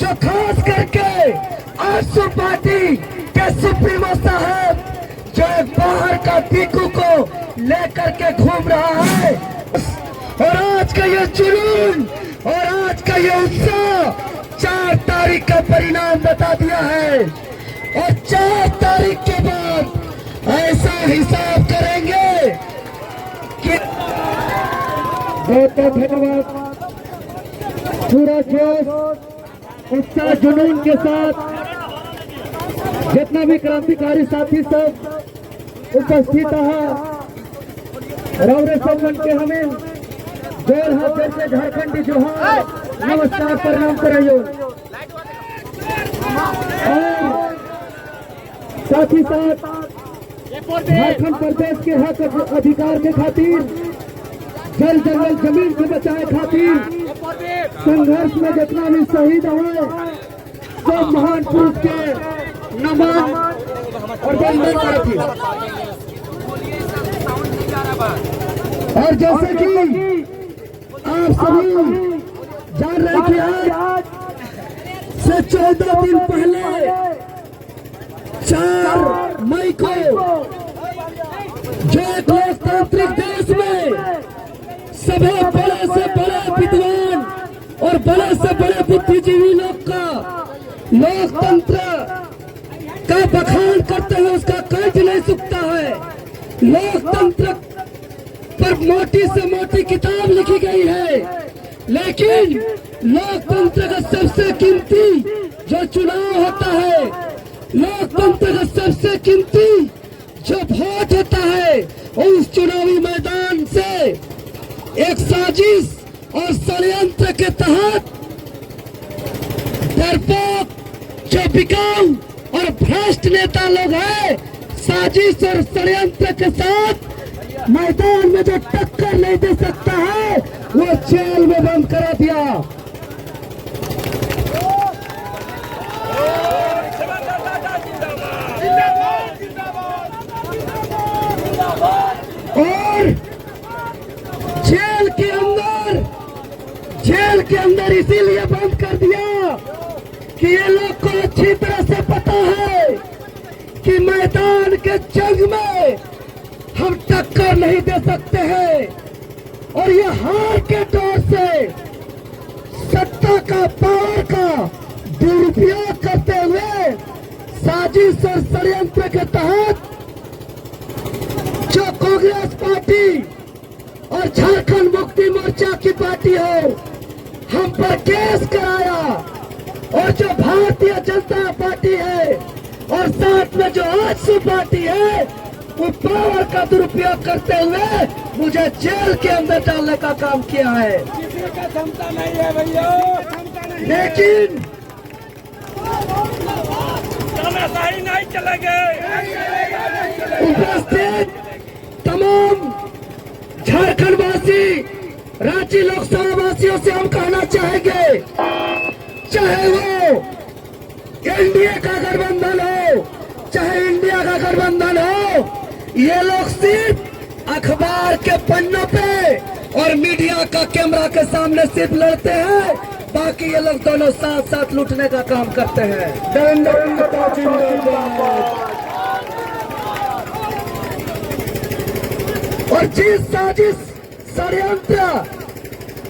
जो खास करके आजसू पार्टी के सुप्रीमो साहब जो एक बाहर का टीकू को लेकर के घूम रहा है, और आज का ये जुनून और आज का ये उत्साह 4 तारीख का परिणाम बता दिया है। और 4 तारीख के बाद ऐसा हिसाब करेंगे कि बहुत बहुत धन्यवाद। पूरा जोश उत्साह जुनून के साथ जितना भी क्रांतिकारी साथी सब उपस्थित है, रौरे सम्मान के हमें जोर हाथ जैसे झारखंडी जोहार नमस्कार प्रणाम कराइयो। और साथ ही साथ झारखंड प्रदेश के हक अधिकार के खातिर, जल जंगल जमीन को बचाए खातिर संघर्ष में जितना भी शहीद हुए सब महान पुरुष के नमन और वंदन करती। और जैसे कि आप सभी जान रहे कि आज से 14 दिन पहले 4 मई को जो एक लोकतांत्रिक देश में सभी बड़े से बड़े विद्वान और बड़े से बड़े बुद्धिजीवी लोग का लोकतंत्र का बखान करते हुए उसका कंठ नहीं सूखता है। लोकतंत्र पर मोटी से मोटी किताब लिखी गई है, लेकिन लोकतंत्र का सबसे कीमती जो चुनाव होता है, लोकतंत्र का सबसे कीमती जो वोट होता है, उस चुनावी मैदान से एक साजिश और षड्यंत्र के तहत डरपोक जो बिकाऊ और भ्रष्ट नेता लोग हैं, साजिश और षड्यंत्र के साथ मैदान में जो टक्कर नहीं दे सकता है वो जेल में बंद करा दिया। और जेल के अंदर इसीलिए बंद कर दिया कि ये लोग को अच्छी तरह से पता है कि मैदान के जंग में हम टक्कर नहीं दे सकते हैं, और ये हार के डर से सत्ता का पावर का दुरुपयोग करते हुए साजिश और षड्यंत्र के तहत जो कांग्रेस पार्टी और झारखंड मुक्ति मोर्चा की पार्टी है हम पर केस कराया, और जो भारतीय जनता पार्टी है और साथ में जो आजसू पार्टी है वो पावर का दुरुपयोग करते हुए मुझे जेल के अंदर डालने का काम किया है। किसी का क्षमता नहीं है भैया, लेकिन तानाशाही नहीं चलेंगे। उपस्थित तमाम झारखंड वासी, रांची लोकसभा वासियों से हम कहना चाहेंगे, चाहे वो एनडीए का गठबंधन हो चाहे इंडिया का गठबंधन हो, ये लोग सिर्फ अखबार के पन्नों पे और मीडिया का कैमरा के सामने सिर्फ लड़ते हैं, बाकी ये लोग दोनों साथ साथ लूटने का काम करते हैं। और जिस साजिश, षड्यंत्र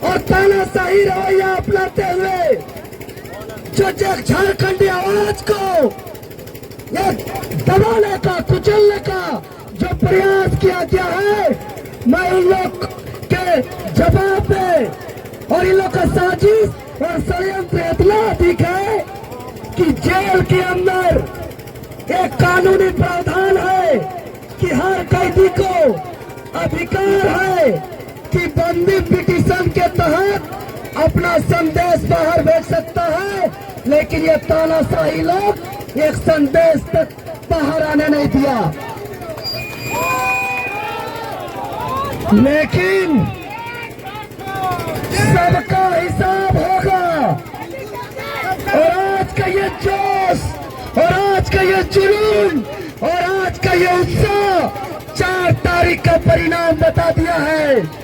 और तानाशाही रवैया अपनाते हुए जो झारखंडी आवाज को दबाने का, कुचलने का जो प्रयास किया गया है, मैं इन लोग के जवाब में और इन लोग का साजिश और षड्यंत्र इतना अधिक है कि जेल के अंदर एक कानूनी प्रावधान है कि हर कैदी को अधिकार है कि बंदी पिटीशन के तहत अपना संदेश बाहर भेज सकता है, लेकिन ये तानाशाही लोग एक संदेश तक बाहर आने नहीं दिया। लेकिन सबका हिसाब होगा, और आज का ये जोश और आज का ये जुनून और आज का ये उत्साह 4 तारीख का परिणाम बता दिया है।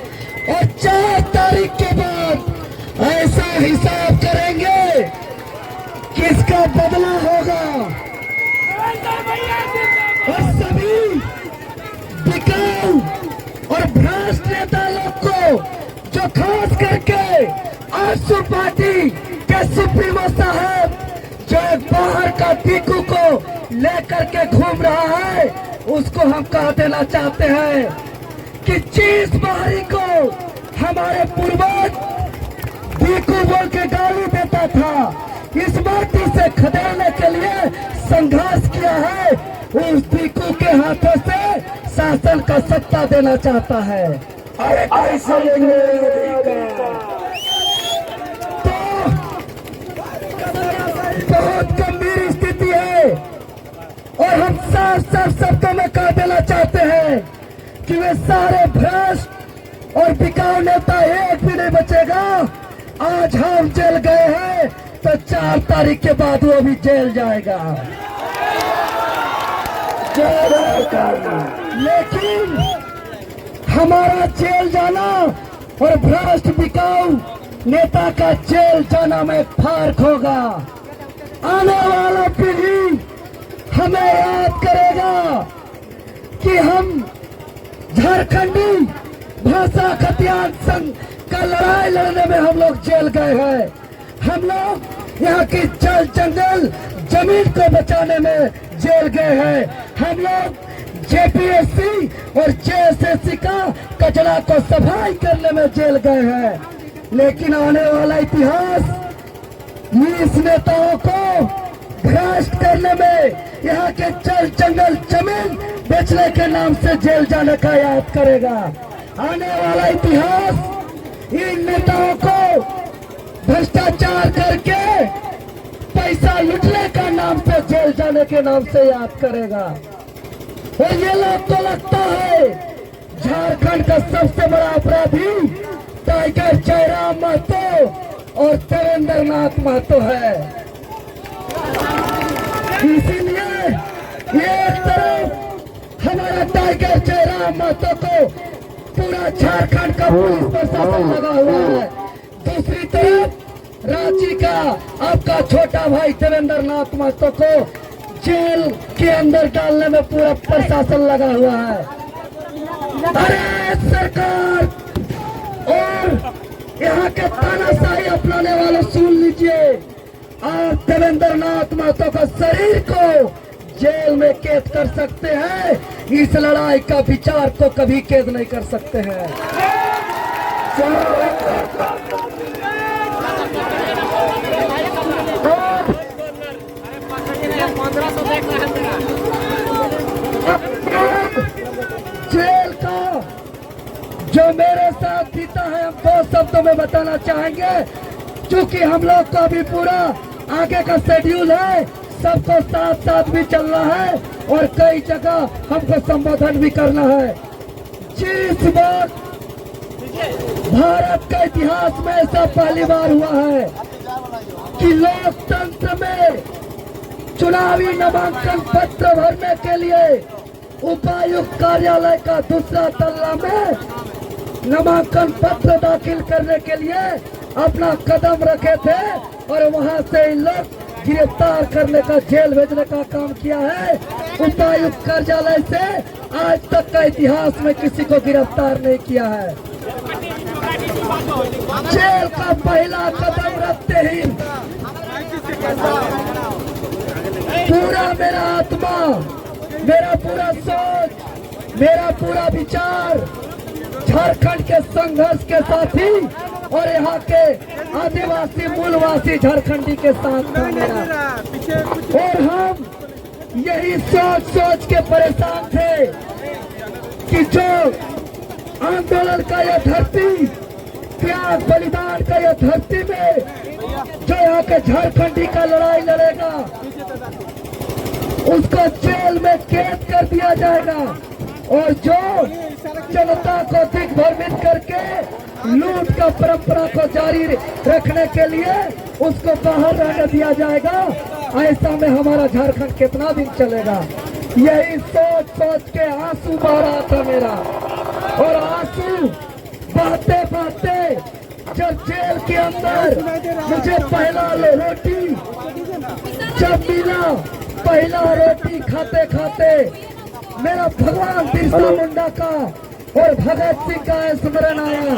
और 4 तारीख के बाद ऐसा हिसाब करेंगे और खास करके आसू पार्टी के सुप्रीमो साहब जो एक बाहर का टीकू को लेकर के घूम रहा है, उसको हम कह देना चाहते हैं कि जिस बाहरी को हमारे पूर्वज टीकू बोल के गाली देता था, इस माटी से खदेड़ने के लिए संघर्ष किया है, उस टीकू के हाथों से शासन का सत्ता देना चाहता है। अरे कैसे बहुत गंभीर स्थिति है और हम साफ साफ शब्दों में कह देना चाहते हैं कि वे सारे भ्रष्ट और बिकाऊ नेता एक भी नहीं बचेगा। आज हम जेल गए हैं तो 4 तारीख के बाद वो भी जेल जाएगा। लेकिन हमारा जेल जाना और भ्रष्ट बिकाऊ नेता का जेल जाना में फर्क होगा। आने वाला पीढ़ी हमें याद करेगा कि हम झारखंडी भाषा खतियान संघ का लड़ाई लड़ने में हम लोग जेल गए हैं। हम लोग यहाँ की जल जंगल जमीन को बचाने में जेल गए हैं। हम लोग जेपीएससी और जेएसएससी का कचरा को सफाई करने में जेल गए हैं। लेकिन आने वाला इतिहास इस नेताओं को भ्रष्ट करने में, यहाँ के जल जंगल जमीन बेचने के नाम से जेल जाने का याद करेगा। आने वाला इतिहास इन नेताओं को भ्रष्टाचार करके पैसा लुटने का नाम से जेल जाने के नाम से याद करेगा। और ये लोग को लगता है झारखंड का सबसे बड़ा अपराधी टाइगर जयराम महतो और देवेंद्र नाथ महतो है। इसीलिए एक तरफ हमारा टाइगर जयराम महतो को पूरा झारखंड का पुलिस प्रशासन लगा हुआ है, दूसरी तरफ रांची का आपका छोटा भाई देवेंद्र नाथ महतो को जेल के अंदर डालने में पूरा प्रशासन लगा हुआ है। अरे सरकार और यहाँ के तानाशाही अपनाने वाले सुन लीजिए, आप देवेंद्र नाथ महतो का शरीर को जेल में कैद कर सकते हैं, इस लड़ाई का विचार को कभी कैद नहीं कर सकते हैं। जेल का जो मेरे साथ बीता है, हम 2 शब्दों में बताना चाहेंगे। क्योंकि हम लोग का भी पूरा आगे का शेड्यूल है, सबको साथ साथ भी चलना है और कई जगह हमको संबोधन भी करना है। जिस बात भारत का इतिहास में ऐसा पहली बार हुआ है कि लोकतंत्र में चुनावी नामांकन पत्र भरने के लिए उपायुक्त कार्यालय का दूसरा तल्ला में नामांकन पत्र दाखिल करने के लिए अपना कदम रखे थे और वहां से इन लोग गिरफ्तार करने का, जेल भेजने का काम किया है। उपायुक्त कार्यालय से आज तक का इतिहास में किसी को गिरफ्तार नहीं किया है। जेल का पहला कदम रखते ही पूरा मेरा आत्मा, मेरा पूरा सोच, मेरा पूरा विचार झारखंड के संघर्ष के साथी और यहाँ के आदिवासी मूलवासी झारखंडी के साथ था मेरा। और हम यही सोच सोच के परेशान थे कि जो आंदोलन का यह धरती, त्याग बलिदान का यह धरती में जो यहाँ के झारखंडी का लड़ाई लड़ेगा, उसको जेल में कैद कर दिया जाएगा। और जो जनता को दिग्भ्रमित करके लूट का परंपरा को जारी रखने के लिए उसको बाहर रहने दिया जाएगा। ऐसा में हमारा झारखंड कितना दिन चलेगा, यही सोच सोच के आंसू बह रहा था मेरा। और आंसू बहते बहते जब जेल के अंदर मुझे पहला रोटी जब मिला, पहला रोटी खाते खाते मेरा भगवान बिरसा मुंडा का और भगत सिंह का स्मरण आया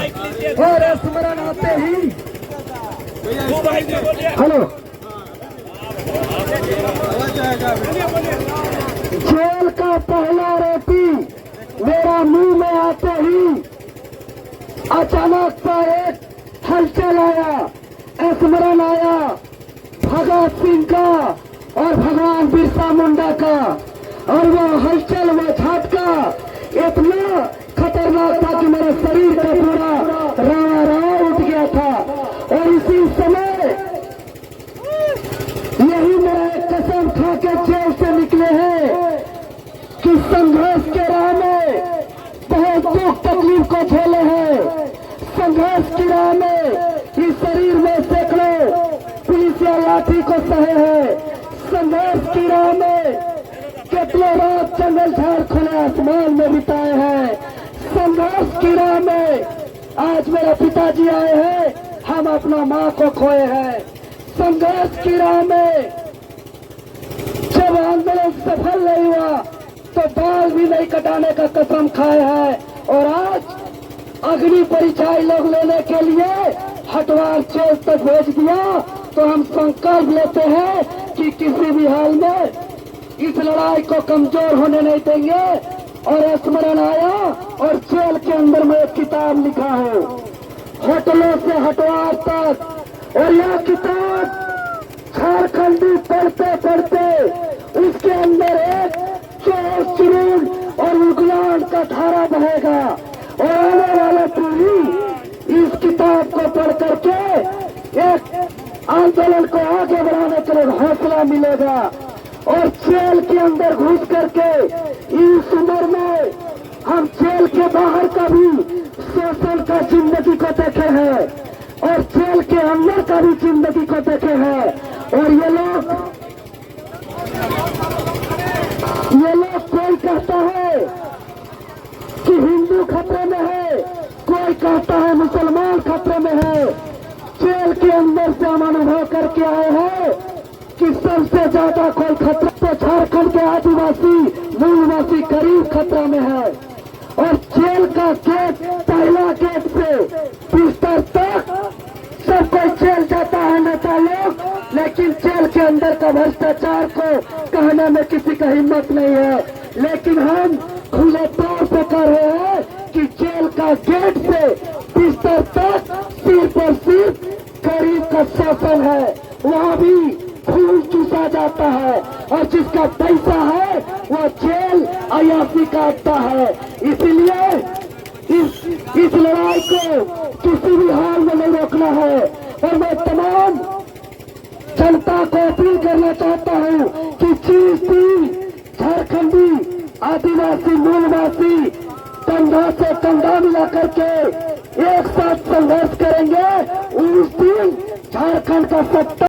और स्मरण आते ही हेलो जेल का पहला रोटी मेरा मुंह में आते ही अचानक सा एक हलचल आया, स्मरण आया भगत सिंह का और भगवान बिरसा मुंडा का। और वो हलचल वो झटका इतना खतरनाक था कि मेरे शरीर का पूरा रावा उठ गया था। और इसी समय यही मेरा एक कसम खा के जेल से निकले हैं कि संघर्ष के राह में बहुत दुख तकलीफ को झेले हैं। संघर्ष की राह में इस शरीर में सैकड़ों पुलिस या लाठी को सहे हैं। संघर्ष की राह में कितने रात जंगल झाड़ खुले आसमान में बिताए हैं। संघर्ष की राह में आज मेरे पिताजी आए हैं, हम अपना माँ को खोए हैं। संघर्ष की राह में जब आंदोलन सफल नहीं हुआ तो बाल भी नहीं कटाने का कसम खाए हैं। और आज अग्नि परीक्षाएं लोग लेने के लिए हटवार जेल तक भेज दिया। तो हम संकल्प लेते हैं कि किसी भी हाल में इस लड़ाई को कमजोर होने नहीं देंगे। और स्मरण आया और जेल के अंदर में एक किताब लिखा है होटलों से हटवार तक। और यह किताब झारखंडी पढ़ते पढ़ते उसके अंदर एक चोर चुरून और उगलान का धारा बहेगा। और आने वाले पीढ़ी इस किताब को पढ़ करके एक आंदोलन को आगे बढ़ाने के लिए हौसला मिलेगा। और जेल के अंदर घुस करके इस उम्र में हम जेल के बाहर का भी शोषण का जिंदगी को देखे हैं और जेल के अंदर का भी जिंदगी को देखे हैं। और ये लोग कोई कहता है कि हिंदू खतरे में है, कोई कहता है मुसलमान खतरे में है। जेल के अंदर से हम अनुभव करके आए हैं कि सबसे ज्यादा कोई खतरा तो झारखंड के आदिवासी मूलवासी गरीब खतरा में है। और जेल का गेट पहला गेट से बिस्तर तक सब कोई जेल जाता है नेता लोग, लेकिन जेल के अंदर का भ्रष्टाचार को कहने में किसी का हिम्मत नहीं है। लेकिन हम खुले तौर पे कह रहे हैं कि जेल का गेट से बिस्तर तक सिर पर सिर्फ गरीब का शासन है। वहाँ भी खून चूसा जाता है और जिसका पैसा है वो जेल अयासी काटता है। इसलिए इस लड़ाई को किसी भी हाल में नहीं रोकना है। और मैं तमाम जनता को अपील करना चाहता हूँ कि झारखंडी आदिवासी मूलवासी कंधा से कंधा मिला करके एक साथ संघर्ष करेंगे। उस दिन झारखंड का सत्ता